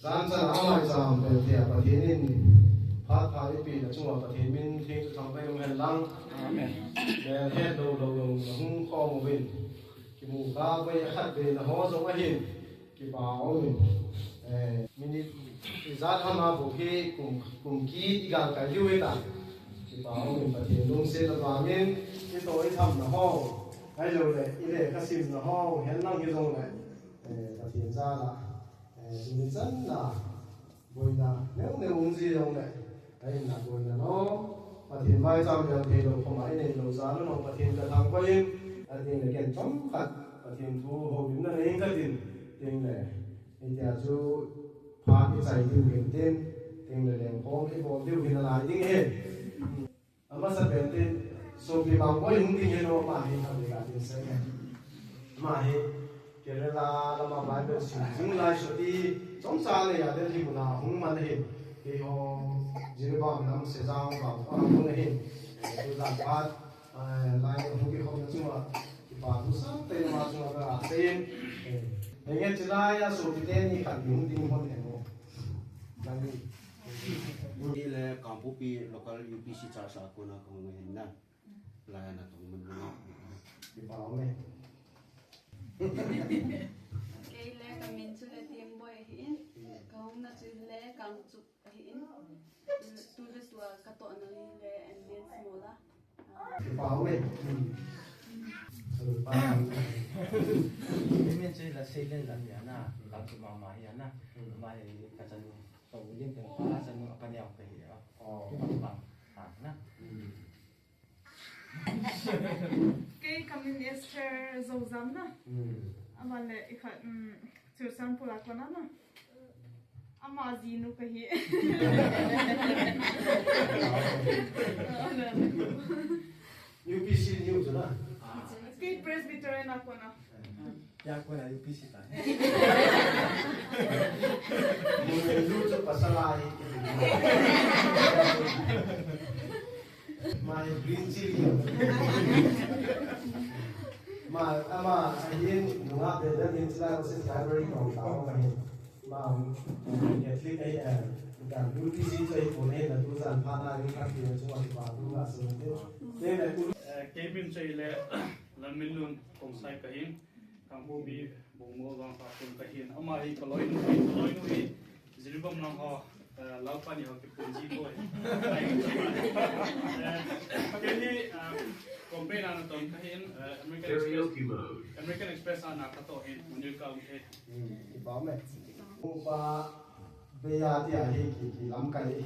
Gian chân áo lại giảm về thì bà thiên in phát thái bị là chung là bà thiên minh thiên cho thằng bên hèn lăng để hết đầu hung kho một bên cái mù ca bây hạt về là họ giống cái hình cái bảo mình đi ra tham gia bộ khi cùng ký gạt cái lưu ấy ta cái bảo mình bà thiên đông xe là đoàn mình cái tối thầm là họ hay rồi đấy cái này các sim là họ hèn lăng cái giống này bà thiên ra là mình rất là vui là nếu uống gì đâu này đây là vui là nó và thì mai sau giờ thì đồ không phải này đồ giá nó và thì cả thằng quay em thì là kiện chống phạt và thì thu hồi những cái đấy cái tiền này thì giờ chú phá cái giải tiêu hiện tiền là đèn có cái bộ tiêu hiện là những cái mà sẽ bên tiền số cái bằng quay những cái nó mà hiện thành cái tiền sẽ mà hiện cái là mà bài bên sử lại số đi trong xa này là thì cũng là không mà này thì họ chỉ bảo nằm sẽ giao vào không này tôi làm phát lại không cái không chung là thì bảo tôi sắp tới mà chung là tiền để nghe chỉ là số tiền thì khẳng định tiền không thể nào là đi là Kampupi local UPC charge aku na kung ngayon na layan na tong mga thì bảo này cái lẽ cái mình chưa lấy tiền bồi hiện không là chưa lấy càng chụp hiện tôi biết là cái tổ nó lấy em biết mua啦thì bảo này mình chơi là xây lên làm nhà na làm chụp mà nhà na mà cái chân tàu liên tưởng phá chân cái nẻo cái gì đó cái bằng na cái communist dầu dám na mà lại cái chưa sang pula con na ama gì nu cái gì UPC News đó cái Presbyterian na con na ya con là UPC ta mình lưu cho pasalai mà green chili mà ama hiện đúng không để đến hiện tại là sẽ libraryของเขาmà Netflix ấyการUPC cho ấy của nên là tu sản phá đại cái các điều cho mọi người tu là sự thế này cái bên chơi là mình luôn cùng sai cái hình càng bố bị bố mua vàng phá cùng cái hình ama ấy có lối nuôi chỉ bấm năng họ lão pani họ cái phần gì thôi cái này compare là tổng cái hình American Express là cái tổ hình muốn như cao thế bảo mẹ ba bây giờ thì ai thì làm cái gì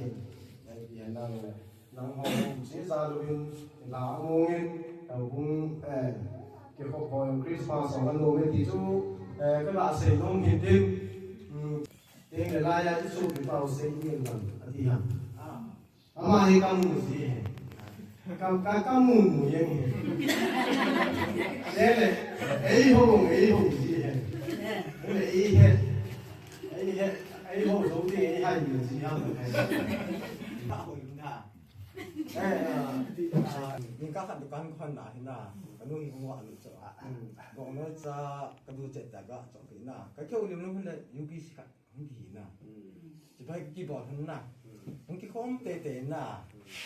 này thì năng họ sẽ ra luôn là ông cũng cái họ coi Christmas xong anh ngồi thì chú cái bà sẽ không hiện tiền tiền để lại cái số cái bao sẽ nhiều lần thì hả mà thì cam mùi gì cam mùi mùi gì thế này ấy không gì hết cái này ấy không giống gì ấy hay nhiều gì không nhưng các hạt dukan con na hina anu hi wa lu cho bo no cha ka du che ta ga cho bi na ka kyo lim no hule UPC ka hum hi na chỉ phải ki bo hun na hum ki khom te na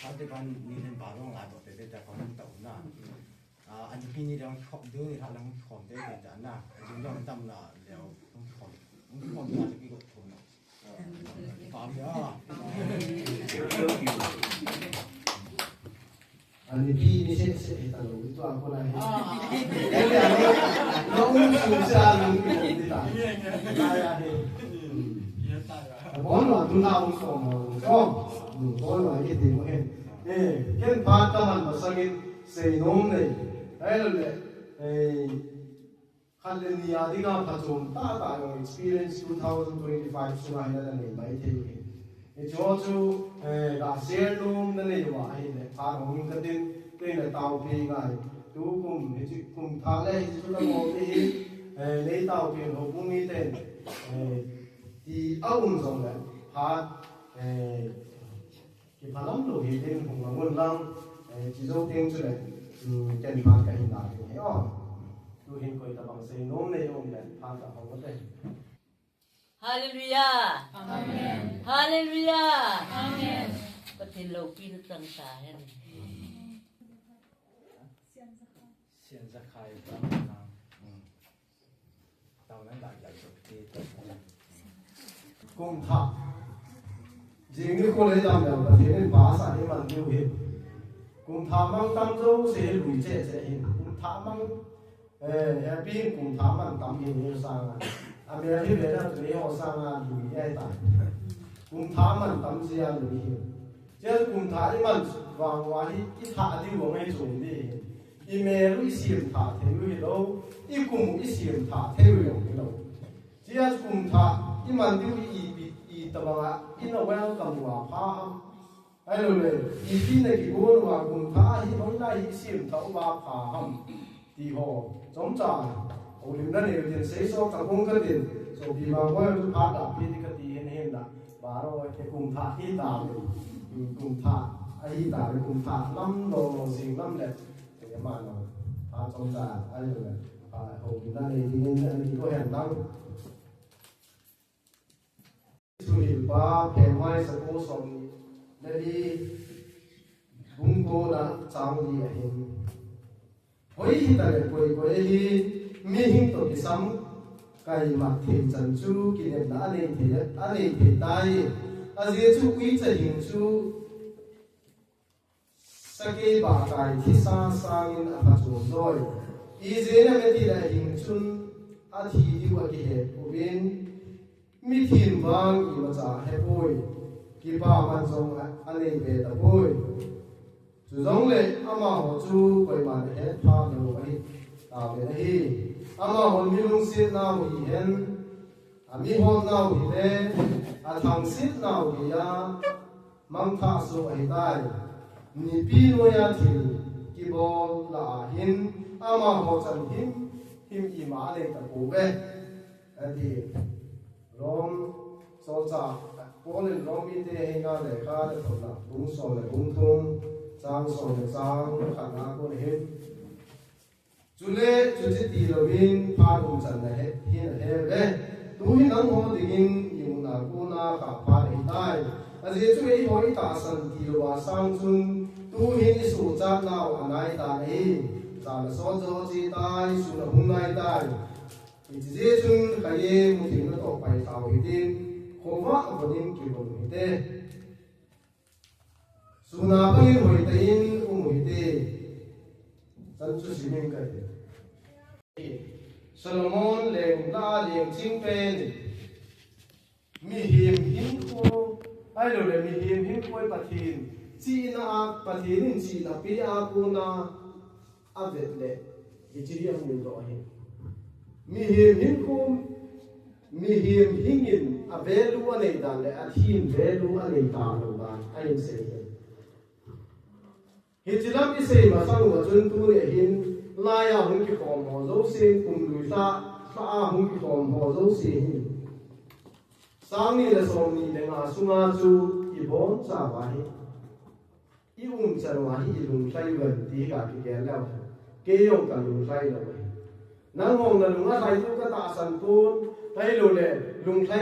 ha de ban ni len ba no nga to te ta khom ta na anh chỉ pin ni dang khom de ni ha lang khom te ta na jin dong tam na leo khom na ki go thon na ba ya anh đi đi sẽ tao nói tôi ăn con này cái này nó uống sữa ra nó đi tao ai thì món là chúng ta uống không món là cái gì mà cái phát tâm mà sang cái xây nông này đấy là คันเลนีอาดิกาพัฒน์ตาตาของ experience 2025 สุนัยนั่นเองไม่เท่จอจูกาเซียนนุ่มนั่นเองว่าเห็นพาของมิงกันดินเต้นเต่าเพลงไงดูกุมกุมทาเล่สุดละโมที่ในเต่าเพลงของพวกนี้เต้นที่เอาส่งเลยพาที่พาล้มลูกเห็นของเราเงินลังที่เราเต้นสุดเลยเต้นพากันหินดาเห็นอ๋อดูเห็นคนตะบังเสียงนุ่มในองค์เลยพากับของก็เต้นHallelujah. Amen. Hallelujah. Amen. Patilaw pinutang tahan. Sian sa khai tao tao nang đại dạy cho cái cùng thọ riêng cái cô lấy làm là thế nên phá sản cái màn tiêu hiện cùng thọ mang tâm dấu sẽ lùi trẻ sẽ hiện cùng thọ mang happy cùng thọ mang tâm hiện như sang à bây giờ thế là tụi họ sang à lùi ai tại cùng thọ mang tâm gì à lùi hiện chứ cùng thọ cái màn vàng hóa ít thọ đi vào ngay dùng đi email ít xiêm thọ thế lùi đâu ít cùng ít xiêm thọ thế lùi đâu chỉ là cùng thọ cái màn tiêuตบว่าอินเอาไว้กับหัวผ้าไอ้เลยอีพีในกี่คนว่ากุมผ้าที่ต้องได้เสียมเท้าว่าผ้าหำตีห่อจอมจ่าโอ้ลิมนั่นเองเดินเสียสองกับคงกระเด็นส่งพี่มาว่าทุกผ้าดับพี่ที่กระตีเห็นนะบาร์โอ้ยกุมผ้าที่ตาเลยกุมผ้าไอ้ที่ตาเป็นกุมผ้าล้ำโดนสิ่งล้ำเด็ดถึงจะมาเนาะผ้าจอมจ่าไอ้เลยผ้าโอ้ลิมนั่นเองที่นี่อันนี้ก็เห็นตั้งสุริป้าแผ่ไม้สกุลสมเนดีบุ้งโกนะจางดีเห็นหอยแต่เลยป่วยป่วยฮีมีหิ้งตัวที่ซ้ำไก่หมักเทียนจันจูกินเอ็มอันนี้เทียอันนี้เทียได้อาเจียจูวิจะหิงจูสกีบาไก่ที่สร้างอินอาคาจูโดยอีเจน่ะไม่ที่ได้หิงจุนอาทิตย์ที่ว่าเกี่ยวกับวินมีทีมวางอีมาจากให้ป่วยกีบ้ามันส่งอันนี้เบต้าป่วยจุดตรงเลยอามาหัวจูไปมาเห็นภาพเราไปตามเลยที่อามาหัวมีลุงศิษย์น่าวิเห็นมีหัวน่าวิเล่ทางศิษย์น่าวิยามังท่าสุไอได้นี่ปีโนยาทีกีบอลลาหินอามาหัวจันหิมอีมาเลยตะปูเว้อันที่รอมโซจ่าพวกนี้รอมมีเตะให้งานเลยข้าได้ผลละบุ้งส่งเลยบุ้งทุ่งจางส่งเลยจางขันหน้าคนเห็นจุเล่จุดที่เราวินพาดุมจันเลยเห็นเห็นเลยตัวหินนั่งหัวดิ่งอยู่หน้ากูน่าขับพาได้ได้อาเจียช่วยหัวตาสันติว่าสังจุนตัวหินสู่จับน่าอันไหนตาเองจางโซโจจีได้สู่ละหุ่นไหนได้อีเจจุนขยันมุทินก็ต้องไปข่าวอีดินขว่าคนนี้กี่คนอีเต้สุนัขเป็นหัวเตียนอุ้มหัวเต้ฉันช่วยสิ่งกันโซโลมอนเลี้ยงลาเลี้ยงชิงเป็นมีหิมหิมโคไอ้เราเลยมีหิมหิมโคปะทินจีน่าปะทินจีน่าปีอากูน่าอาเวทเล่ฮิจิริยมุนโตเฮมีเหียมหินคุมมีเหียมหิงินอเวลูอันนี้ดันเลยอาทิมเวลูอันนี้ตาลงกันไอ้ยังเสียฮิจิลับที่เสียมาสังวัจนตัวเนี่ยหินลายาหุ่นกี่ของหัวโจเสียงคุมลุยตาตาหุ่นกี่ของหัวโจเสียงสามนี่และสองนี่เลยมาสุมาจูอีบอนซาบาฮีอีอุ้มจารวาฮีอีลุงไซเวนตีกับที่แกแล้วเกี่ยวกับลุงไซเลยนั่งมองนั่นลุงอะไรลูกก็ตาสันตูนให้รู้เลยลุงใช้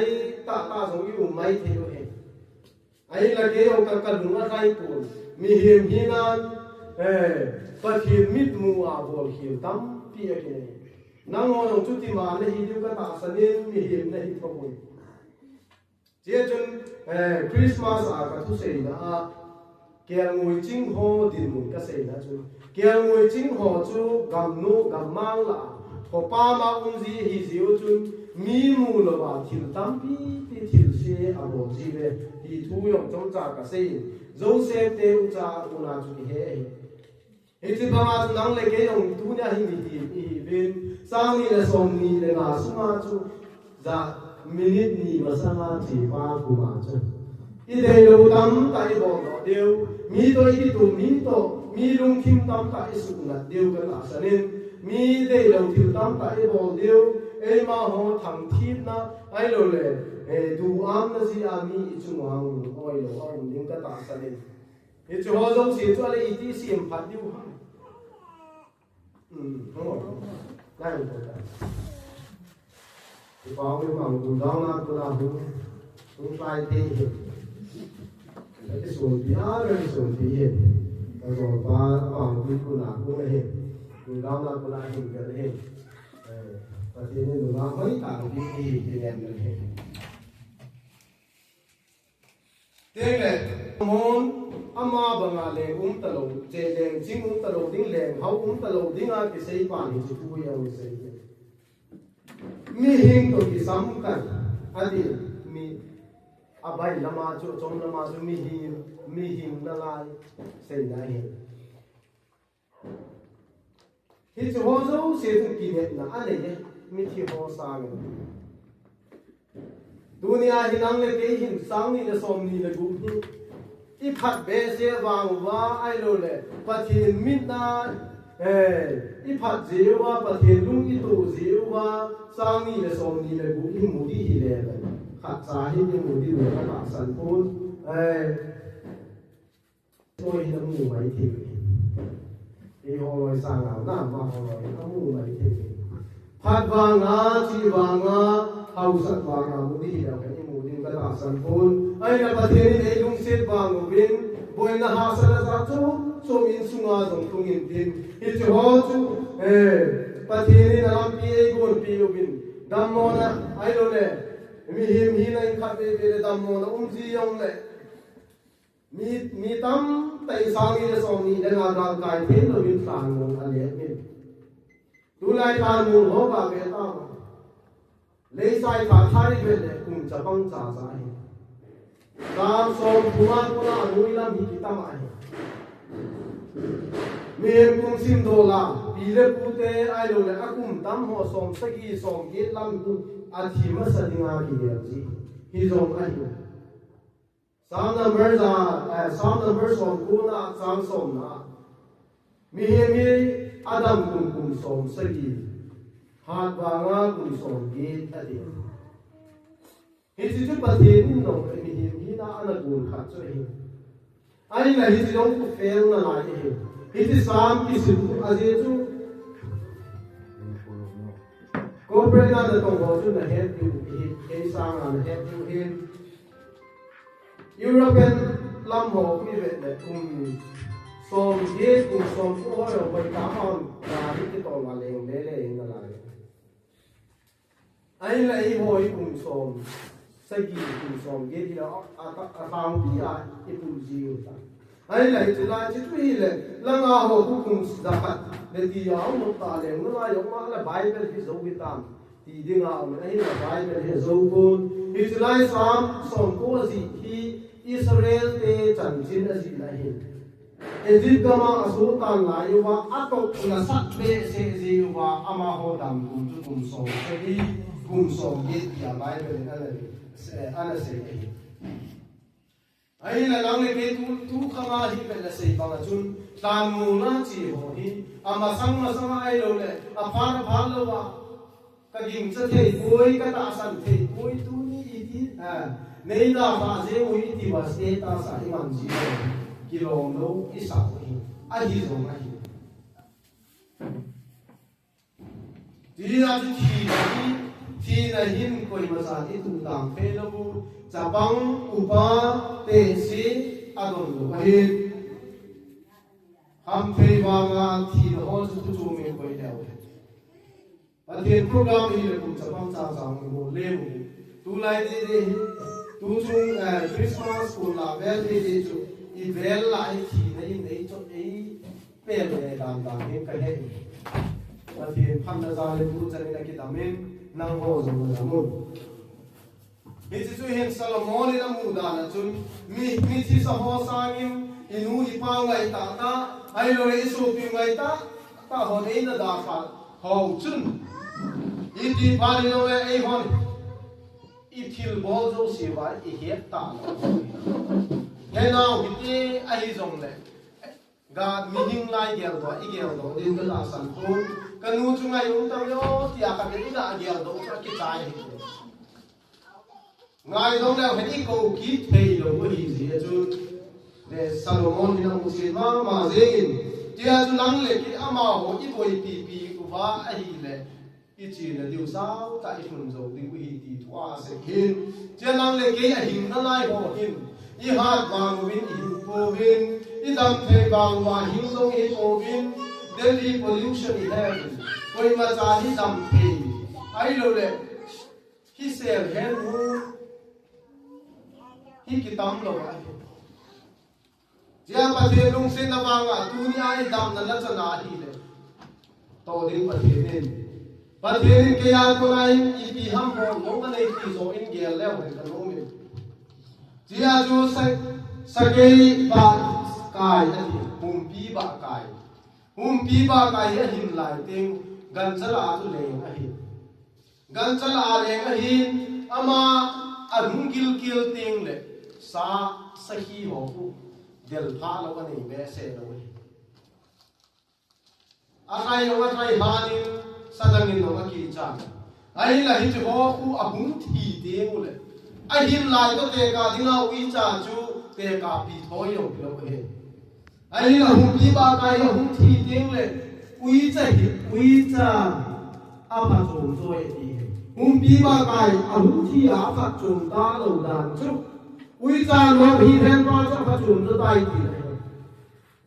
ตาสงอยู่ไม่เที่ยวเองไอ้ละเกี่ยวกับลุงอะไรปูนมีเหียมหินันปะขีดมิดมัวบอลขีดตั้มเปียกเนี่ยนั่งมองจุดที่มาในหิ้วก็ตาสันเนี่ยมีเหียมในหิ้วปุยเจ้าจนคริสต์มาสอาการทุเสียนะเกี่ยงมวยจิ้งหัวดินมุนก็เสียนะจูเกี่ยงมวยจิ้งหัวจูกำนูกำมังละพอป้ามาอุ้มจีฮิซิโอจุนมีมูลว่าทิลตั้มปีที่ทิลเสียอารมณ์จีเวที่ทุยองจงจากกษตรโจเซฟเตอุจาอุนาจุกิเฮ Itu bangsa nang lagi yang dunia ini bin sang ni le som ni le ngah semua tu za minit ni masama jiwa kuma tu. Ini lo tam tai bol deu mi to itu mi lung kim tam tai sukuna deu kan asanin mi dei lo tiu tam tai bol deu ma ho thang thip na ai lo le du am na si ami chungwang oi lo ong ning ka ta asanin. Itu ho zo si tu ale iti sim phat diu ha. Không ổn, đây là một cái. Thì có cái vòng cùng đó là tôi làm cũng phải thì cái số thì rồi số thì hiện, rồi ba vòng thì cũng là cũng là hiện, cùng đó là cũng là hiện cái hiện, và thì nên là mấy cả cái thì em là hiện. Thế này, muốn ama banga le talo je leng ching talo ding leng hau talo ding a ki sei pa ni chu tu ya wi sei mi hing to ki sam kan adi mi abai lama chu chom lama chu mi hing na lai sei na hi hi chu ho zo se tu ki ne na ane ye mi thi ho sa nge dunia hinang le ke hin sang ni le som ni le gu hi I pat bese wang wa ai lo le pathin min na I pat zewa pathin lung I to zewa sang ni le som ni le bu I mu di hi le khat sa hi ni mu di le ka san pun oi na mu mai thi I ho loi sang na na ma ho loi na mu mai thi pat wa nga chi wa nga hau sat wa nga mu di le ka mu di ka san pun ai là pathin ei lung set bang ubin boy na ha sala za chu min sunga dong tung in tin I chu ho chu pathin na lam pi ei gon pi ubin dammo na ai lo le mi him hi na khat be be dammo na ji yong le mi tam tai sang ni le song ni le na ga kai the lo bin sang ngong a le ni tu lai ta mu ho ba be ta le sai ta thai be le kum cha bang cha sa hi Tam som Tuhan pula anuilam hikita mai. Miem kum sim dola pile pute ai lo le akum tam ho som sagi som git lam ku athima sadinga ki ji hi zom ai. Sam number som kuna sam som na. Mi adam kum som sagi. Hat banga kum som git adi. Hiti tu pathin no ni na ana gun khat so hi ai la hiti long ku fel na la hi hiti sam ki sim aje chu corporate na da tong go chu na head you hi sang na head you hin European lam ho mi ve le som ye som ko ho bai ta hon na hi to ma leng le na la ai la hi ho hi som sagi kum som ge di la a tang pi a I pu ji u ta ai lai chi la chi tu hi le la nga ho ku kum da khat le di ya mo ta le ngo la yo ma la bible hi zo gi tam ti di nga o ai la bible hi zo kun hi chi lai sam som ko ji hi Israel te chan chin a ji la hi Egypt ma asu tan la yo wa atok na sat be se ji wa ama ho dam kum chu kum som se hi kum som ge ya bible na le ana se ai la lang le ke tu khama hi pe la se ba chun tan mu na chi ho hi ama sang ai lo le a phar lo wa ka ging cha thei koi ka ta san thei koi tu ni I ti nei da ba je mo I ti wa se ta sa I man ji ki lo no I sa hi a hi zo ma hi ti la thi na hin koi ma sa ti tu tam pe lo bu cha bang upa te si adon lo hin ham pe wa nga thi lo ho chu chu me koi deu a thiên program hi le ku cha bang cha sa mo le mu tu lai de tu chung Christmas ko la vel de chu I vel lai thi nei cho ei pe le dam he ka he a thiên phan na za le bu cha ne ki damen nang ho zo na mo Ni chu hin Solomon ina mu da na chun mi thi sa ho sangin inu ipa ngai ta ai lo re su pi ngai ta ho nei na da fa ho chun i ti pa ni lo ai hon i thil bo zo si wa i het ta he now ti ai zong le ga mi hing lai gel do i gel do din da la san tu kanu chu ngai um tam yo ti a ka ni da gel do cha ki chai ngai dong le he i ko ki thei lo ko hi ji chu le Solomon ni mu si ma zengin tia chu nang le ki ama ho i boi pi ku ba ai le i chi le diu sao ta i hun zo ding wi ti thua se hin tia nang le ke a hin na lai ho hin i hat wang win i po win i dam the bang wa hin song i po win Delhi pollution in heaven koi ma cha hi dam the ai lo le hi sel hen hu hi ki tam lo ai Jia pathe lung sin na wanga dunia ai dam na la chana hi le to ding pathe nin pathe nin ke ya ko lai i pi ham ko lo ma nei ti zo in gel le ho ka lo mi Jia ju sakei ba kai ani hum pi ba kai a hin lai ting gan chala tu le a hin gan chala le a hin ama adung gil ting le sa sahi ho ku del pha lo ka nei be se lo ai lo ai hanin sadangin lo ka ki cha ai la hi ho ku abung thi te mu le ai him lai ko te ka ding au wi cha chu te ka pi thoi lo lo he ai la hum pi ba kai lo hum thi ting le wi cha a pa chom zo e ti hum pi ba kai a hum thi a pa chom da lo dan chu ui cha lo hi then pa cha pa chum to tai ti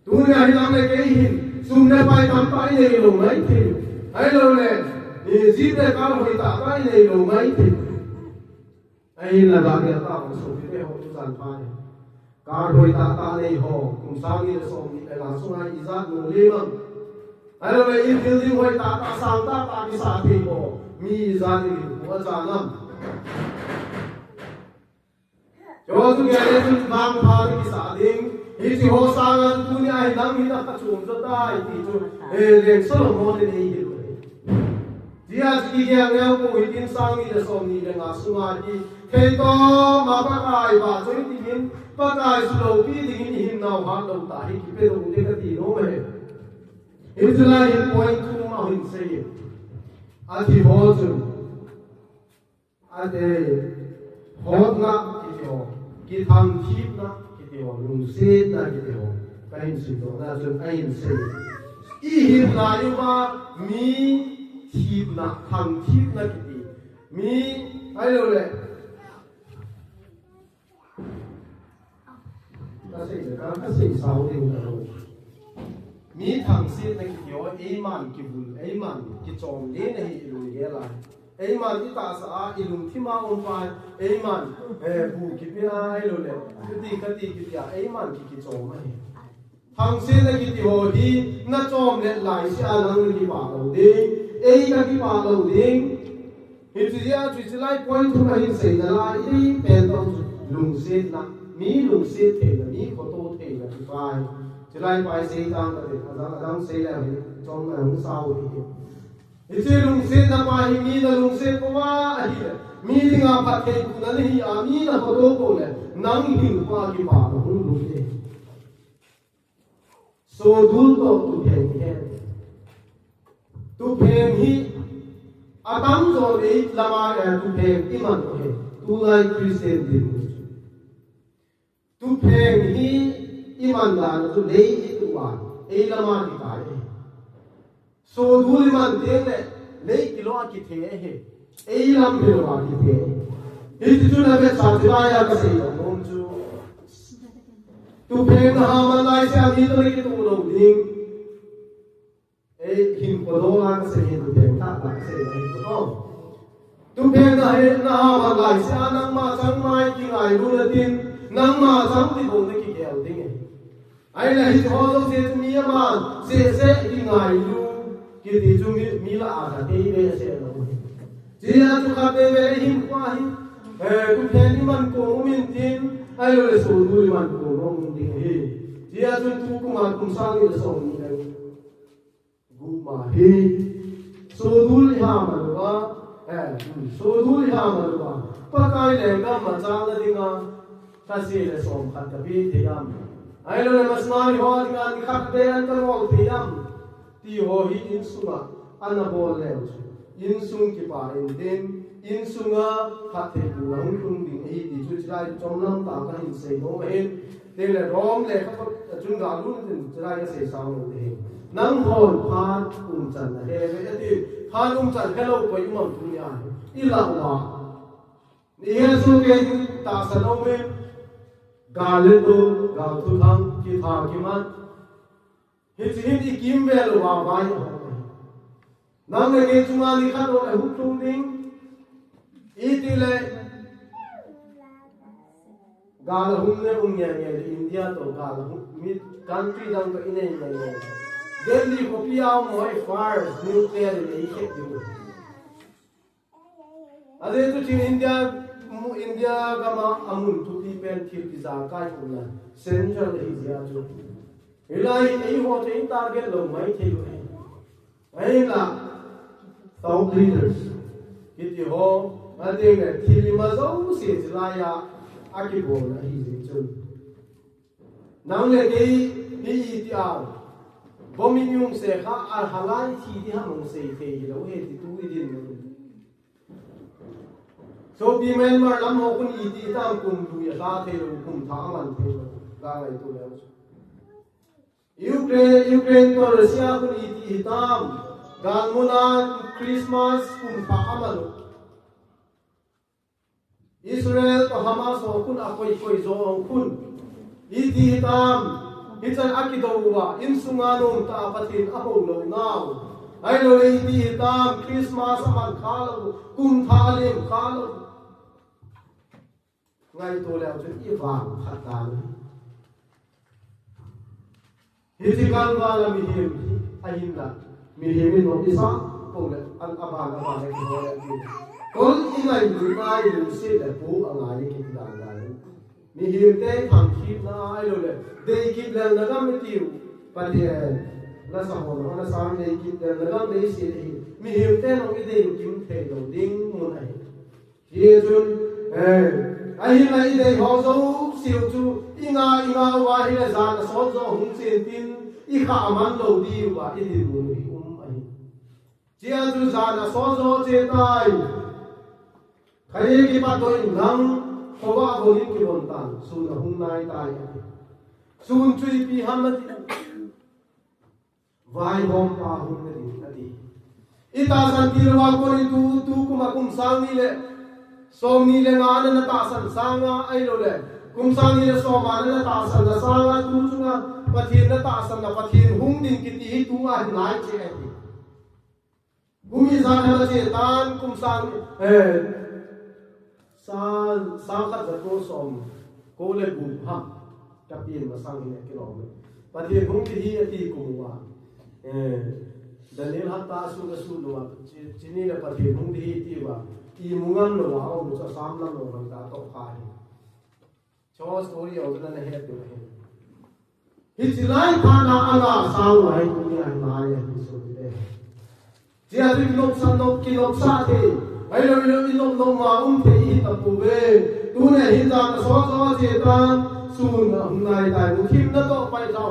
tu ne ai lam le ke hin sum ne pai tam pai ne lo mai thi ai lo le ni ji de ka hoi ta pai ne lo mai thi ai la ba ke ta ko so pi ho tu san pa ne ka hoi ta ne ho kum sang ni so ni la so ai za no le ma ai lo le in building hoi ta sang ta ki sa thi ho mi za ni ho za nam Cho tu nghe lên tu vang pha đi sa ding hi si ho sang an tu ni ai nang hi na ka chum zo tai ti chu le Solomon ni hi lo dia ki ge ngel ko hi tin sang ni de som ni le nga su ma di ke to ma pa kai ba choi ti bin pa kai su lo pi ding ni hin nau ha lo ta hi ki pe lo de ka ti no me Israel in point tu ma hin se a ti ho chu a de ho na ki tham thiếp na ki te ho lung se na ki te ho ka hin si to na chun ai hin se i hin la yu ma mi thiếp na tham thiếp na ki ti mi ai lo le ka se sao de na lo mi tham se na ki yo e man ki bul e man ki chom le na hi lu ye la Eiman ita sa ilung thima on pa Eiman bu ki pina ai lo le kati ki ya Eiman ki chom ai hang se na ki ti ho hi na chom le lai sia lang ki ba lo ding ei ka ki ba lo ding hi ti ya chi lai point thu na hi se na la i pen to lung se na mi lung se the na mi ko to the na ki fai chi lai pai se tang ka de adang se la hi chom na hung sao hi Isi lung se na pa hi mi na lung se ko wa hi mi dinga pa ke ku na hi a mi na ko to ko le nang hi pa ki pa no hu lu de so dul to tu pheng he tu pheng hi atam zo de lama tu pheng ti man he tu lai Christian din tu pheng hi iman da tu le hi tu wa e lama ki ta So dul man te le kilo ki the he ei lam phelo a ki the hi tu na be sa ti ya ka se mom chu tu phe na ma lai se ami to ki tu lo ding ei him ko do la ka se hi tu phe ta ka se hi to tu phe na he na ma lai se nang ma chang mai ki ngai ru na tin nang ma chang ti bo na ki gel ding ai la hi ho do se tu mi ma se ki ngai ru ki ti chu mi la a da te be se lo ji na chu ka be be him kwa hi cũng thế đi mình cũng mình tin ai rồi số đuôi mình cũng không định hi thì à chúng tu cũng mà cũng sang cái số này này cũng mà hi số đuôi ha mà đó số đuôi ha mà đó có cái này cái mà trang là đi ngang ta sẽ là số khát cái gì thì am ai rồi mà smart hoa đi ngang khát cái anh cái hoa thì am thì hoa hi in sunga anh là bol leo in sung ki pa in den in sunga khát thì buông hung định hi thì chú trai trong năm ta cái hình xây nó mà thế là rom lệ các chúng ta luôn thì trai cái xây sao nó thế nang hồn phan chân là thế vậy thì phan chân hello của những mầm dunia ila wa ni số cái ta sẽ nói về galedo gal thu thang ki tha ki man hi đi kim về lo wa vai nang le ke chunga ni khat lo hu tung ding ti le gal hum ne nya India to gal hum mid country dang to ine ne Delhi ko piao moi far nuclear le he du ade to chin India kama amun tu people thil pizza kai pula central asia jo hilai ei ho te target lo mai the lo ai la top leaders kiti ho ade ne thil ma zo se jlaya akibo na hi je chu nang le ke hi ti ao bominium se kha al halai thi di ha mong se the lo he ti tu idin so pi men mar lam ho kun ti tam kum du ya sa the lo kum tha man the ga lai tu le Ukraine to Russia kun ti tam gan muna Christmas kum tha amal Israel to Hamas ho kun akoi zo kun ti tam hitan akidowa in sunganong ta patin aho lo now ai lo ti tam Christmas aman khalo kum thalim khalo ngay to leo chu i wang khatan hitikan wala mi him ahin la mi him no isa ko le an aba le ko le ti kol ingai lu mai lu se le pu angai ki dan dan mi him te tham khip na ai lo le de kip le na gam ti pa ti na sa ho na sa de kip le na gam de se mi him te no i de kim the do ding mun ai ye jun ai la i de ho zo siu chu inga wa hi la za na so zo hung chen tin i kha man lo di wa i di mun hi ai chia chu za na so zo che tai khai ki pa do in nang ko wa bo ni ki bon tan su na hung nai tai sun chui pi ham na vai bom pa hung na di ati ita san ti wa ko ni tu kuma kum sang ni le som ni le nga na ta san sanga ai lo le kum sang ni le so ma na ta san na sanga tu chunga pathin na ta san na pathin hung din ki ti tu a nai che ai bumi za na che tan kum sang sa khat za ko som ko le bu ha ka pin ma sang ni ki ro me pathin hung ki hi ati ku wa Daniel hatta su ga su lo chini le pathin hung di ti wa i mungam lo wa o cha sam lam lo ta to khai cho story o na he to he hi chilai khana ala saw hai tu ni an ma ya hi so de ji a ri lok san no ki lok sa the ai lo i lo ma the i ta pu ve tu ne hi ta so che tan su na nai dai mu thim na to pai sao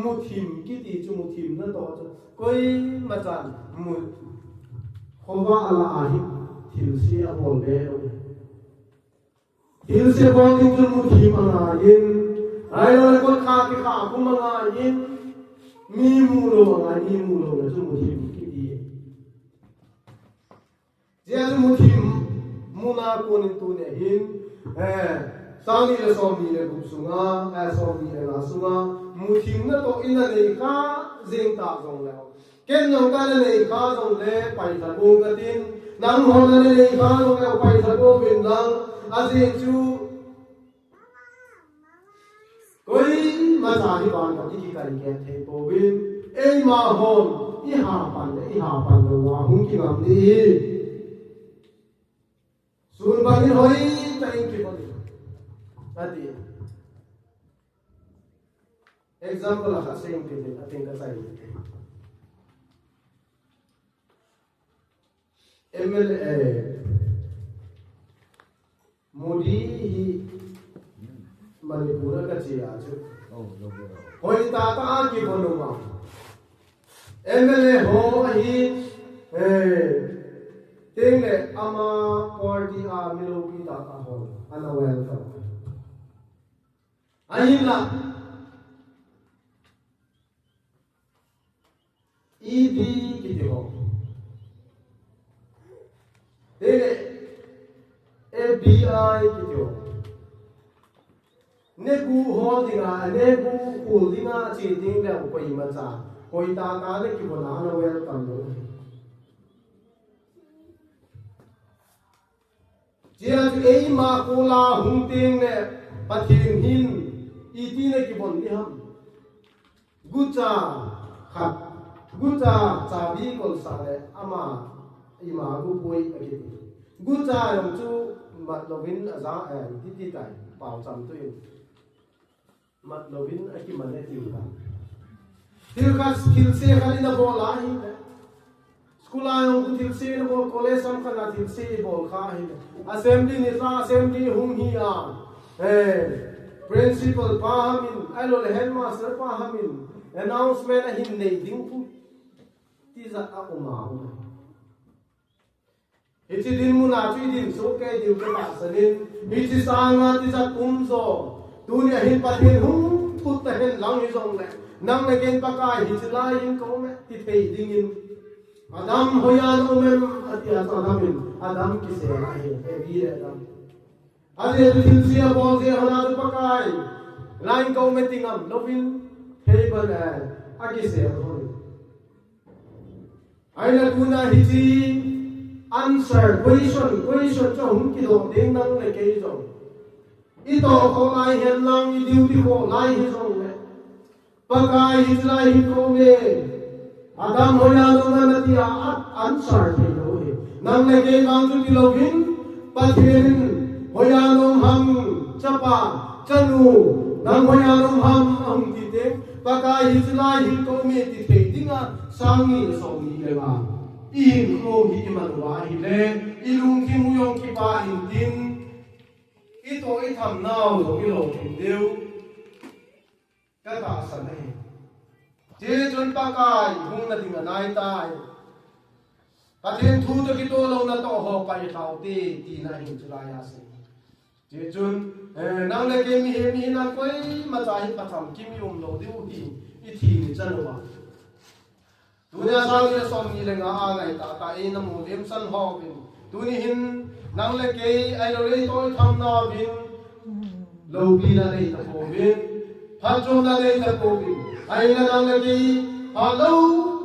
mu thim ki ti chu mu thim na to koi ma chan mu khowa ala a hi thil si a bol be thil se bol tin chun mu thi ma nga yin ai lo ko kha ki kha ku ma nga yin mi mu lo nga ni mu lo na chu mu thi ki ti je mu thi mu na ko ni tu ne hin sang ni le som ni le bu su nga som ni le la su nga mu thi na to in na nei kha zeng ta jong la ken no ka le nei kha jong le pai ta bu ka tin nang ho na le kha lo le pai sa ko bin lang a je chu koi ma sa ni ban ka ki ka ri ke the po bin ei ma hon i ha pan lo wa hung ki ngam ni sun bangin hoi taing ki bodi ati example la same ke I think that's right MLA Modi hi Manipura ka chiya chu hoi ta ki bonuma MLA ho hi ting le ama party a milopi ta ta ho ana welcome ayin la ED ki ho ting le FBI ki ho ne gu ho dinga ne gu ku dinga chi ding le ko i ma cha hoi ta le ki bona ana welcome lo Jia ei ma kola hung ting ne pathiring hin iti ne ki bon ni ham gucha khat gucha chabi kol sa le ama ima gu poi agi gucha yong chu mat lovin aza ti tai pau cham tu yu mat lovin aki mane tiu ka skill se khali na bola hi School ayong ku tilsi no ko college sam kana tilsi bol kha hi assembly ni sa assembly hung hi a principal pa hamin alo le headmaster pa hamin announcement hin nei ding pu ti za a uma iti din mu na chi din so ke diu ke ba sanin iti sa nga ti za kum so dunia hin pa din hung put ta hen lang hi song le nang le gen pa ka hi chi lai hin ko me ti thei ding in Adam hoyan umem ati Adamin Adam kise ahe ebi Adam ade dilsia bolse hana pakai line ko metingam lovin table agise hoi aina tuna hiji answer question cho hum ki do ding nang le ke jo ito ko lai hen lang i duty ko lai hi so le pakai hi lai hi ko me Adam hoya luna nati answer ke lo he nang le ke kang chu ti lo hin pathin hoya lum ham chapa chanu nang hoya lum ham ti te pakai hislai hi ko me ti te dinga sangi so mi le ba in ko hi man wa hi le ilung ki mu yong ki ba in tin ito I tham nau so ki lo tin deu ka ta san nei je chun pakai hung na dinga nai tai pathin thu to ki to lo na to ho pai thau ti na hin chula ya se je chun nang le ke mi he mi na koi ma cha hi patham kim yum lo diu hi I thi ni chan wa dunia sang ni som ni le nga a ngai ta e na mu lem san ho bin tu ni hin nang le ke ai lo le to tham na bin lo bi na le ta ko bin pha chu na le ta ko bin ai na nang le ke alo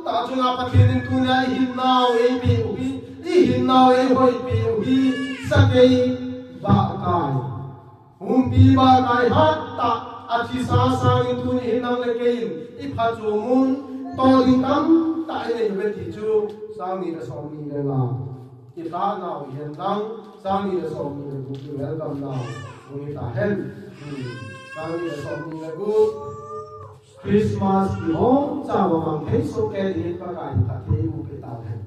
ta chu na pathin tu na hin nau e bi u bi I hin nau e hoi bi u bi sa ke ba kai pi ba kai hat ta athi sa sang tu ni hinang le kein I pha chu mun to ding tam ta ne ve ti chu sang ni da som ni le la I ta na hian dang sang ni da som ni le ku welcome na ni ta hen sang ni da som ni le ku Christmas ki hom cha wa mang thei so ke ni pa kai ta the u ke ta hen